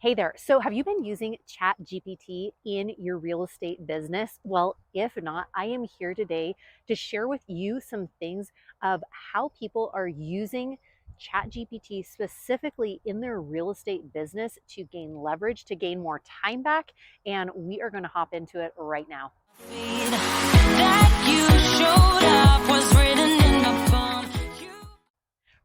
Hey there. So, have you been using ChatGPT in your real estate business? Well, if not, I am here today to share with you some things of how people are using ChatGPT specifically in their real estate business to gain leverage, to gain more time back. And we are going to hop into it right now. That you showed up was written in my phone.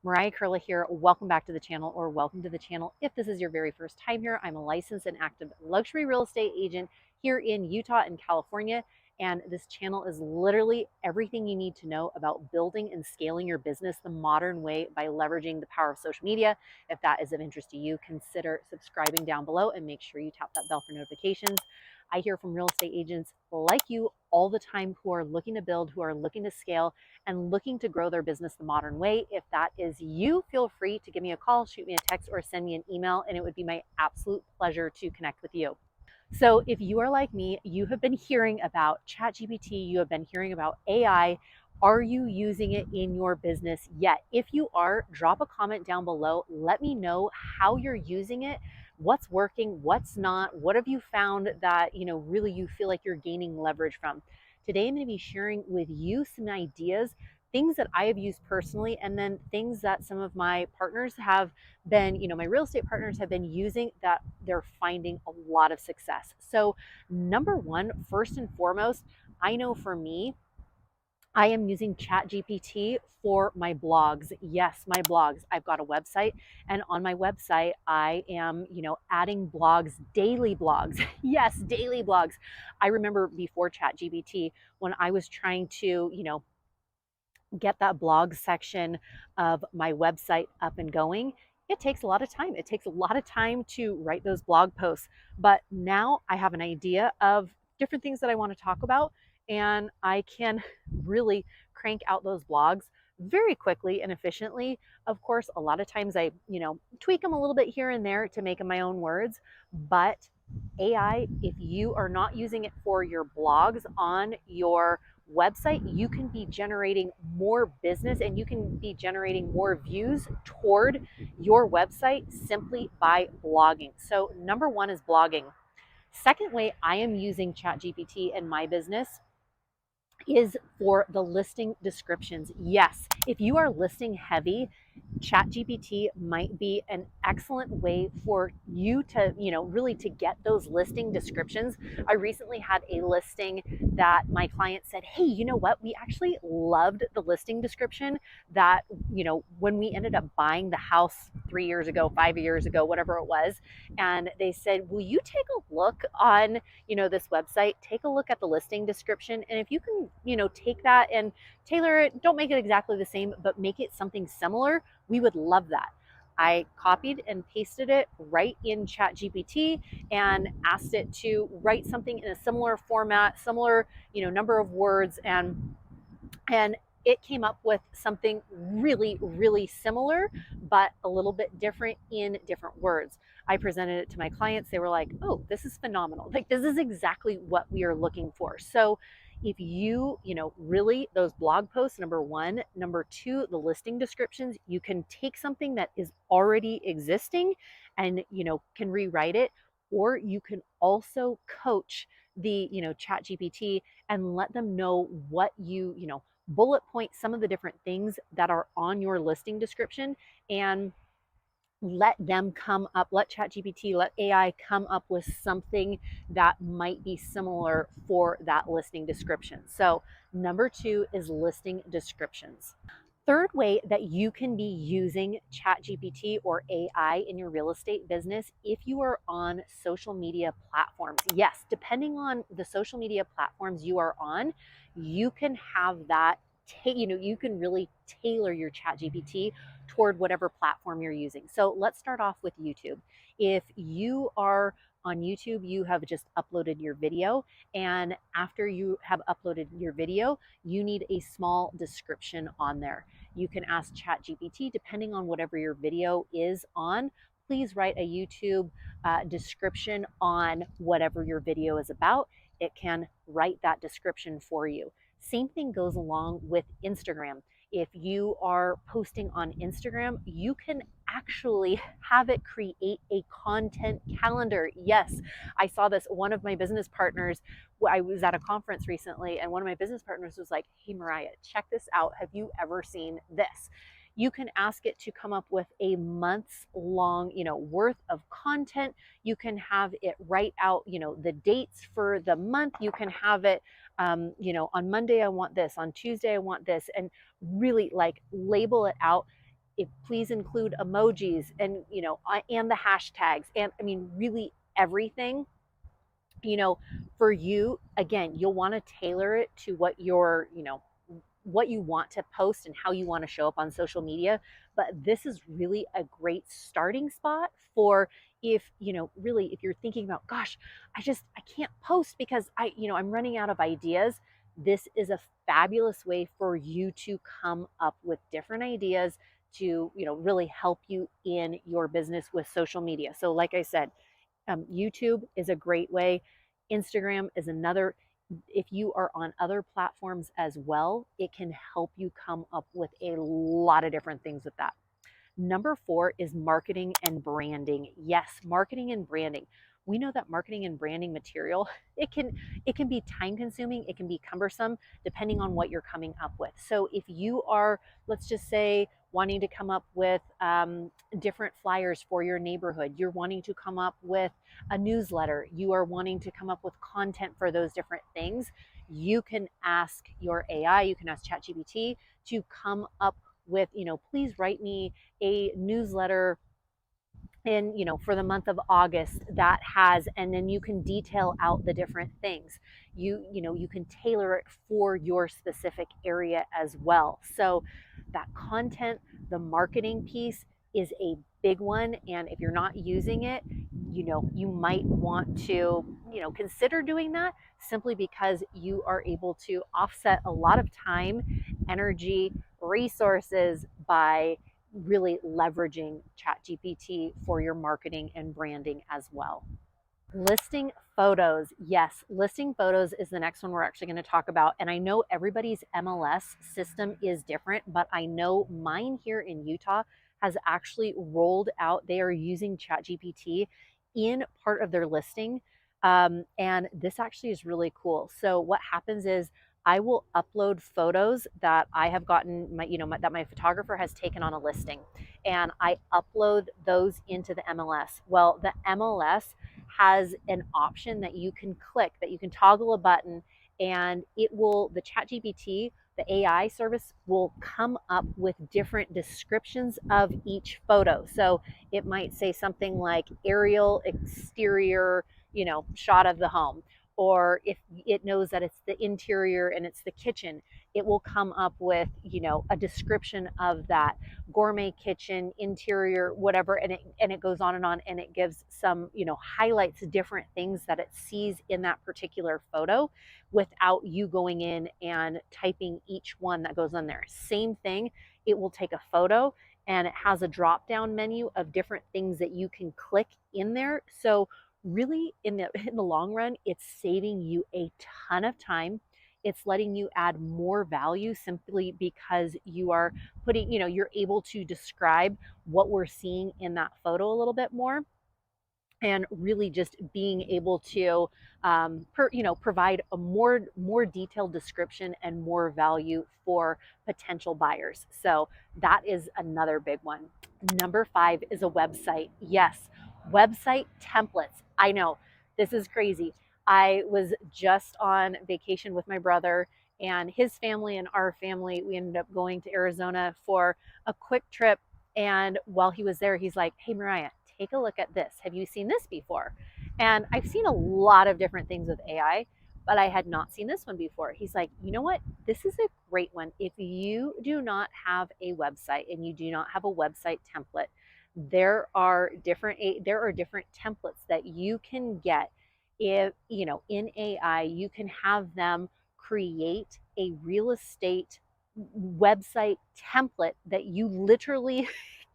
Mariah K here. Welcome back to the channel, or welcome to the channel if this is your very first time here. I'm a licensed and active luxury real estate agent here in Utah and California. And this channel is literally everything you need to know about building and scaling your business the modern way by leveraging the power of social media. If that is of interest to you, consider subscribing down below and make sure you tap that bell for notifications. I hear from real estate agents like you all the time who are looking to build, who are looking to scale, and looking to grow their business the modern way. If that is you, feel free to give me a call, shoot me a text, or send me an email, and it would be my absolute pleasure to connect with you. So if you are like me, you have been hearing about ChatGPT, you have been hearing about AI. Are you using it in your business yet? If you are, drop a comment down below. Let me know how you're using it, what's working, what's not, what have you found that, really you feel like you're gaining leverage from. Today, I'm going to be sharing with you some ideas, things that I have used personally, and then things that some of my partners have been, my real estate partners have been using that they're finding a lot of success. So, number one, first and foremost, I know for me, I am using ChatGPT for my blogs. Yes, my blogs. I've got a website, and on my website, I am, adding blogs, daily blogs. Yes, daily blogs. I remember before ChatGPT when I was trying to, get that blog section of my website up and going. It takes a lot of time. It takes a lot of time to write those blog posts. But now I have an idea of different things that I want to talk about, and I can really crank out those blogs very quickly and efficiently. Of course, a lot of times I, tweak them a little bit here and there to make them my own words, but AI, if you are not using it for your blogs on your website, you can be generating more business and you can be generating more views toward your website simply by blogging. So, number one is blogging. Second way I am using ChatGPT in my business is for the listing descriptions. Yes, if you are listing heavy, ChatGPT might be an excellent way for you to, really to get those listing descriptions. I recently had a listing that my client said, "Hey, you know what? We actually loved the listing description that, when we ended up buying the house 3 years ago, 5 years ago, whatever it was." And they said, "Will you take a look on, this website, take a look at the listing description. And if you can, take that and tailor it, don't make it exactly the same, but make it something similar, we would love that." I copied and pasted it right in ChatGPT and asked it to write something in a similar format, similar, number of words, and it came up with something really, really similar, but a little bit different in different words. I presented it to my clients. They were like, "Oh, this is phenomenal. Like, this is exactly what we are looking for." So, if you, really those blog posts, number one, number two, the listing descriptions, you can take something that is already existing and, can rewrite it, or you can also coach the, chat GPT and let them know what bullet point some of the different things that are on your listing description, and let them come up, let ChatGPT, let AI come up with something that might be similar for that listing description. So, number two is listing descriptions. Third way that you can be using ChatGPT or AI in your real estate business, if you are on social media platforms. Yes, depending on the social media platforms you are on, you can have that, you can really tailor your ChatGPT toward whatever platform you're using. So let's start off with YouTube. If you are on YouTube, you have just uploaded your video, and after you have uploaded your video, you need a small description on there. You can ask ChatGPT, depending on whatever your video is on, please write a YouTube description on whatever your video is about. It can write that description for you. Same thing goes along with Instagram. If you are posting on Instagram, you can actually have it create a content calendar. Yes, I saw this. One of my business partners, I was at a conference recently, and one of my business partners was like, "Hey, Mariah, check this out. Have you ever seen this?" You can ask it to come up with a month's long, worth of content. You can have it write out, the dates for the month. You can have it, on Monday, I want this, on Tuesday, I want this, and really like label it out. Please include emojis and, and the hashtags. And I mean, really everything, you know, for you, again, you'll want to tailor it to what you want to post and how you want to show up on social media. But this is really a great starting spot for, if, really, if you're thinking about, gosh, I can't post because I'm running out of ideas. This is a fabulous way for you to come up with different ideas to, really help you in your business with social media. So like I said, YouTube is a great way. Instagram is another. If you are on other platforms as well, it can help you come up with a lot of different things with that. Number 4 is marketing and branding. Yes, marketing and branding. We know that marketing and branding material, it can be time consuming, it can be cumbersome depending on what you're coming up with. So if you are, let's just say, wanting to come up with different flyers for your neighborhood, you're wanting to come up with a newsletter, you are wanting to come up with content for those different things, you can ask your AI, you can ask ChatGPT to come up with, please write me a newsletter in, for the month of August that has, and then you can detail out the different things. You can tailor it for your specific area as well. So that content, the marketing piece is a big one. And if you're not using it, you might want to, consider doing that, simply because you are able to offset a lot of time, energy, resources by really leveraging ChatGPT for your marketing and branding as well. Listing photos. Yes, listing photos is the next one we're actually going to talk about. And I know everybody's MLS system is different, but I know mine here in Utah has actually rolled out. They are using ChatGPT in part of their listing. And this actually is really cool. So what happens is I will upload photos that I have gotten, that my photographer has taken on a listing, and I upload those into the MLS. Well, the MLS has an option that you can click, that you can toggle a button, and the ChatGPT, the AI service, will come up with different descriptions of each photo. So it might say something like aerial exterior, shot of the home. Or if it knows that it's the interior and it's the kitchen, it will come up with, a description of that gourmet kitchen, interior, whatever, and it goes on, and it gives some, highlights different things that it sees in that particular photo without you going in and typing each one that goes on there. Same thing, it will take a photo and it has a drop down menu of different things that you can click in there. So really, in the long run, it's saving you a ton of time. It's letting you add more value simply because you are putting, you're able to describe what we're seeing in that photo a little bit more, and really just being able to provide a more detailed description and more value for potential buyers. So that is another big one. Number 5 is a website. Yes, website templates. I know this is crazy. I was just on vacation with my brother and his family and our family. We ended up going to Arizona for a quick trip, and while he was there, he's like, "Hey, Mariah, take a look at this. Have you seen this before?" And I've seen a lot of different things with AI, but I had not seen this one before. He's like, "You know what? This is a great one. If you do not have a website and you do not have a website template, there are different templates that you can get. If, in AI, you can have them create a real estate website template that you literally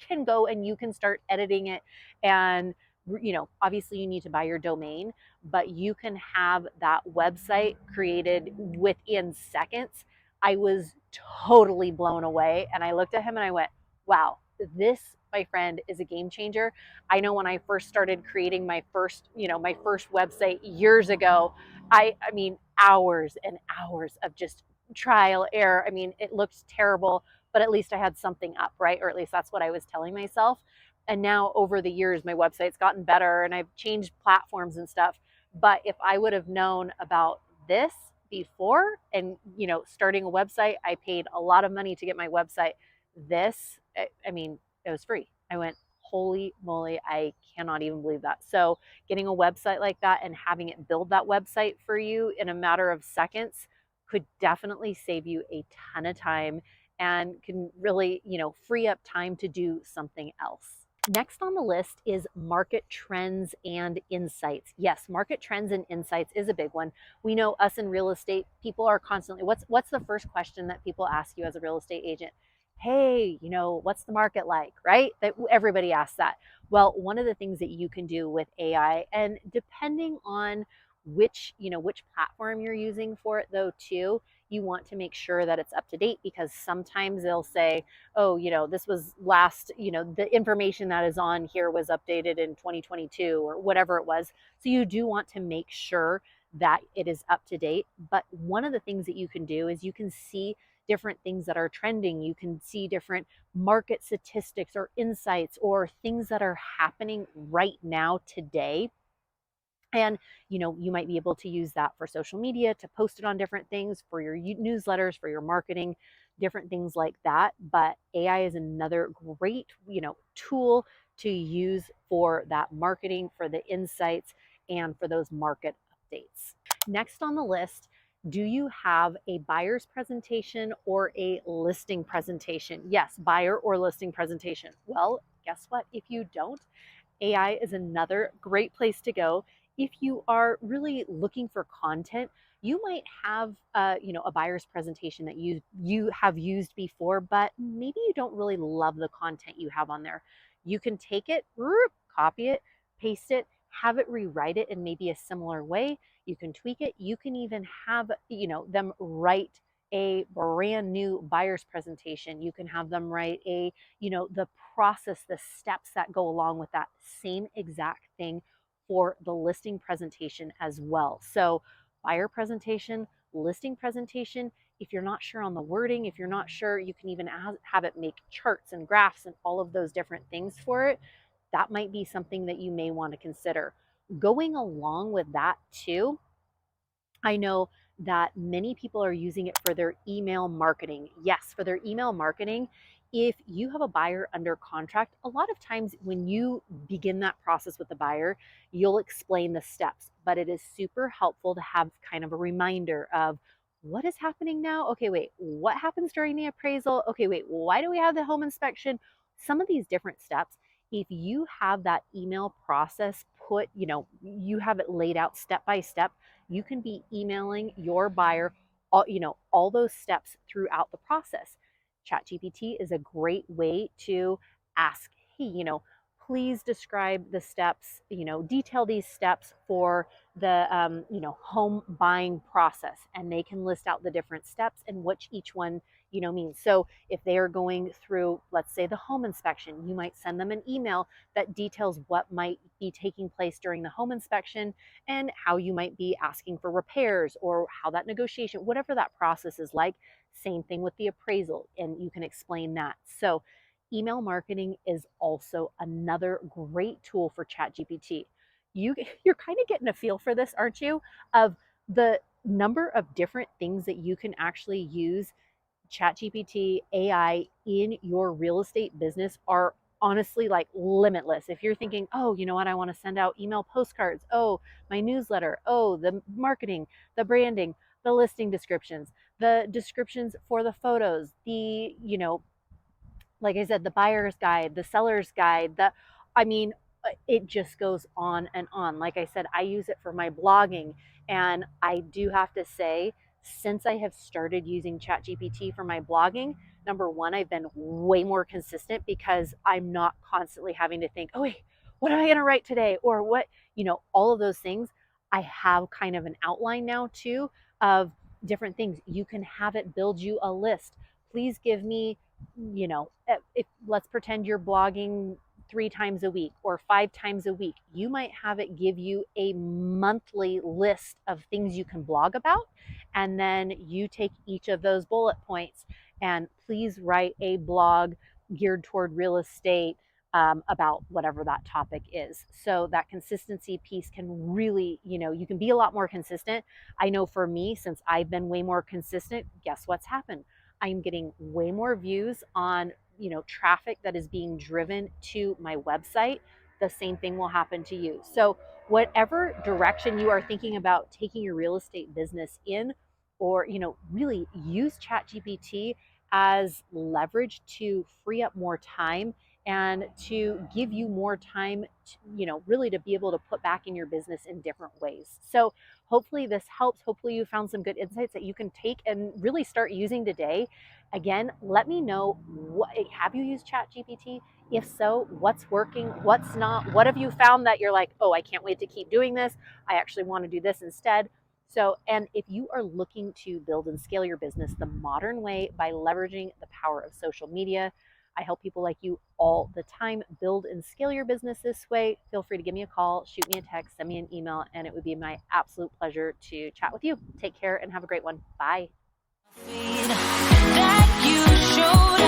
can go and you can start editing it. And, obviously you need to buy your domain, but you can have that website created within seconds. I was totally blown away. And I looked at him and I went, wow, this, my friend, is a game changer. I know when I first started creating my first website years ago, I mean, hours and hours of just trial error. I mean, it looked terrible, but at least I had something up, right? Or at least that's what I was telling myself. And now over the years, my website's gotten better and I've changed platforms and stuff. But if I would have known about this before and, starting a website, I paid a lot of money to get my website. This, I mean, it was free. I went, holy moly, I cannot even believe that. So, getting a website like that and having it build that website for you in a matter of seconds could definitely save you a ton of time and can really, free up time to do something else. Next on the list is market trends and insights. Yes, market trends and insights is a big one. We know us in real estate, people are constantly, what's the first question that people ask you as a real estate agent? Hey, what's the market like, right? That everybody asks that. Well, one of the things that you can do with AI, and depending on which platform you're using for it though too, you want to make sure that it's up to date, because sometimes they'll say, oh, this was last, the information that is on here was updated in 2022 or whatever it was. So you do want to make sure that it is up to date. But one of the things that you can do is you can see different things that are trending. You can see different market statistics or insights or things that are happening right now today. And you might be able to use that for social media, to post it on different things, for your newsletters, for your marketing, different things like that. But AI is another great tool to use for that marketing, for the insights, and for those market updates. Next on the list, do you have a buyer's presentation or a listing presentation? Yes, buyer or listing presentation. Well, guess what? If you don't, AI is another great place to go. If you are really looking for content, you might have a buyer's presentation that you have used before, but maybe you don't really love the content you have on there. You can take it, copy it, paste it, have it rewrite it in maybe a similar way. You can tweak it. You can even have them write a brand new buyer's presentation. You can have them write the process, the steps that go along with that same exact thing for the listing presentation as well. So, buyer presentation, listing presentation. If you're not sure on the wording, if you're not sure, you can even have it make charts and graphs and all of those different things for it. That might be something that you may want to consider. Going along with that, too, I know that many people are using it for their email marketing. Yes, for their email marketing. If you have a buyer under contract, a lot of times when you begin that process with the buyer, you'll explain the steps, but it is super helpful to have kind of a reminder of what is happening now. Okay, wait, what happens during the appraisal? Okay, wait, why do we have the home inspection? Some of these different steps, if you have that email process you have it laid out step by step, you can be emailing your buyer all those steps throughout the process. ChatGPT is a great way to ask, hey, please describe the steps, detail these steps for the home buying process, and they can list out the different steps and what each one means. So if they are going through, let's say, the home inspection, you might send them an email that details what might be taking place during the home inspection and how you might be asking for repairs or how that negotiation, whatever that process is like. Same thing with the appraisal, and you can explain that. So, email marketing is also another great tool for ChatGPT. You're kind of getting a feel for this, aren't you? Of the number of different things that you can actually use ChatGPT, AI in your real estate business are honestly like limitless. If you're thinking, oh, you know what, I want to send out email postcards, oh, my newsletter, oh, the marketing, the branding, the listing descriptions, the descriptions for the photos, the, like I said, the buyer's guide, the seller's guide, I mean, it just goes on and on. Like I said, I use it for my blogging. And I do have to say, since I have started using ChatGPT for my blogging, number one, I've been way more consistent because I'm not constantly having to think, oh, wait, what am I going to write today? Or what, all of those things. I have kind of an outline now too of different things. You can have it build you a list. Please give me if let's pretend you're blogging 3 times a week or 5 times a week, you might have it give you a monthly list of things you can blog about. And then you take each of those bullet points and please write a blog geared toward real estate about whatever that topic is. So that consistency piece can really, you can be a lot more consistent. I know for me, since I've been way more consistent, guess what's happened? I'm getting way more views on, traffic that is being driven to my website. The same thing will happen to you. So, whatever direction you are thinking about taking your real estate business in, or, really use ChatGPT as leverage to free up more time and to give you more time to, really to be able to put back in your business in different ways. So, hopefully this helps. Hopefully you found some good insights that you can take and really start using today. Again, let me know, have you used ChatGPT? If so, what's working, what's not? What have you found that you're like, oh, I can't wait to keep doing this. I actually want to do this instead. So, and if you are looking to build and scale your business the modern way by leveraging the power of social media, I help people like you all the time build and scale your business this way. Feel free to give me a call, shoot me a text, send me an email, and it would be my absolute pleasure to chat with you. Take care and have a great one. Bye. That you showed